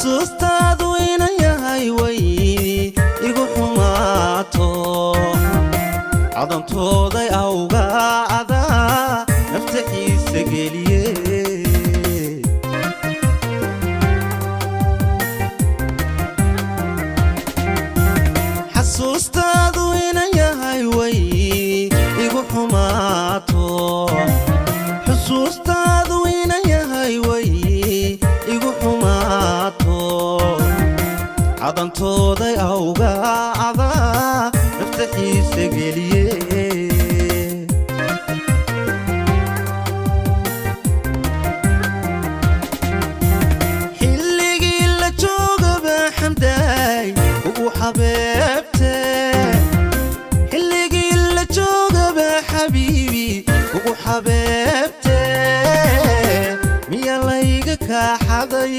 xasuustaadu inaan yahay way igu xumaato cadantooday awgaada nafta xiisa geliye xasuustaadu inaan yahay way igu xumaato xusuustaadu inaan yahay way igu xumaato cadantooday awgaada nafta xiisa geliye xilligii la joogaba xamdaay ugu xabeebte xilligii la joogaba xabiibi ugu xabeebte miya layga kaaxaday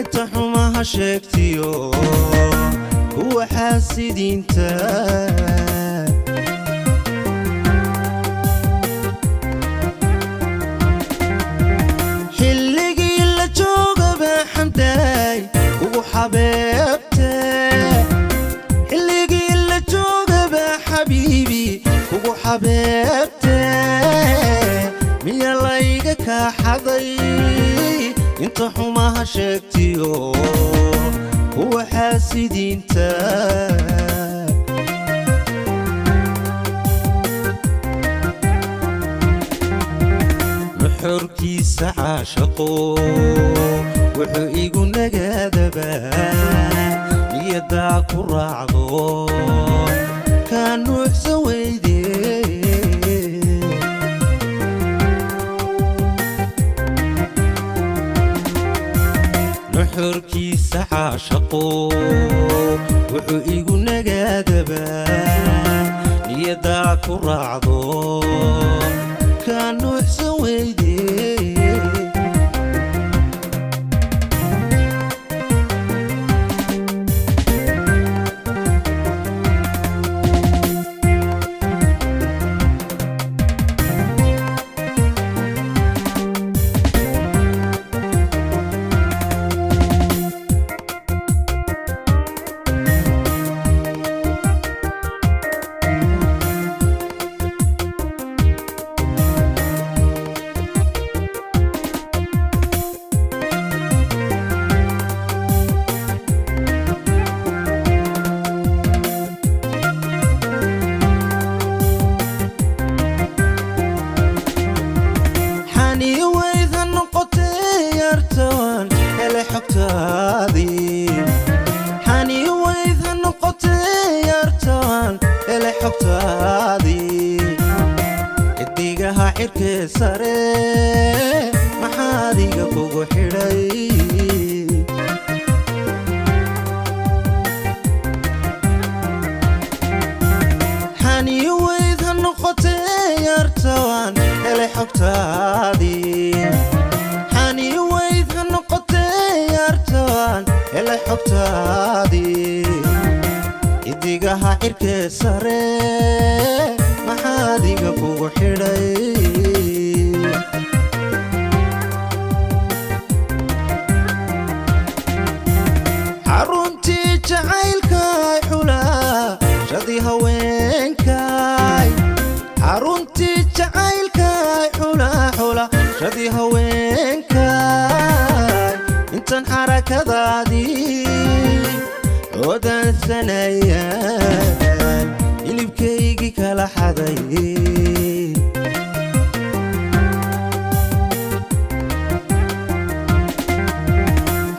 inta xumaha sheegtiyo kuwa xaasidiinta xilligii la joogaba xamdaay ugu xabeebte xilligii la joogaba xabiibi ugu xabeebte miya layga kaaxaday inta xumaha sheegtiyo kuwa xaasidiinta nuxurkiisa caashaqo wuxuu igu nagaadabaa niyadaa ku raacdo kaa nuuxsan weyde nuxurkiisa caashaqo wuxuu igu nagaadabaa niyadaa ku raacdo kaa nuuxsan weyde حاني ويذا نقطة يرتوان إلي حكتادي إديقها حرك ساري محاديق فوق حري حاني ويذا نقطة يرتوان إلي حكتادي حاني ويذا نقطة يرتوان إلي حكتادي إديقها حرك ساري محاديق فوق حري حرمتي جعيلكاي حلا شدي هوينكاي حرمتي جعيلكاي حلا حلا شدي هوينكاي انتن حركة ودان سنايان اللي بكيجي كلا حداي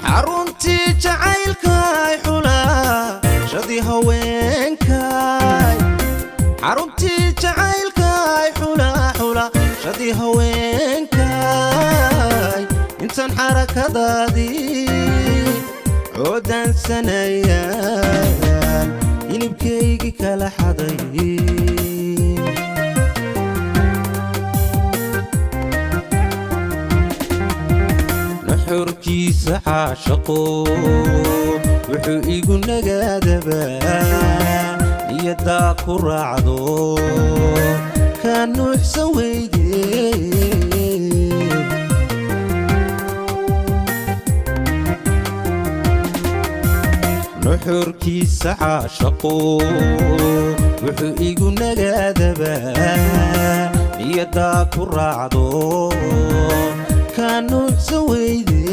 حرمتي جعيلكاي حلا شدي هوينكاي حرمتي جعيلكاي حلا حلا شدي هوينكاي انتن حركة ودان سنايان اللي بكيجي كلا حداي nuxurkiisa caashaqo wuxuu igu nagaadabaa niyadaa ku raacdo kaa nuuxsan weyde nuxurkiisa caashaqo wuxuu igu nagaadabaa niyaddaa ku raacdo ka nuuxsan weyde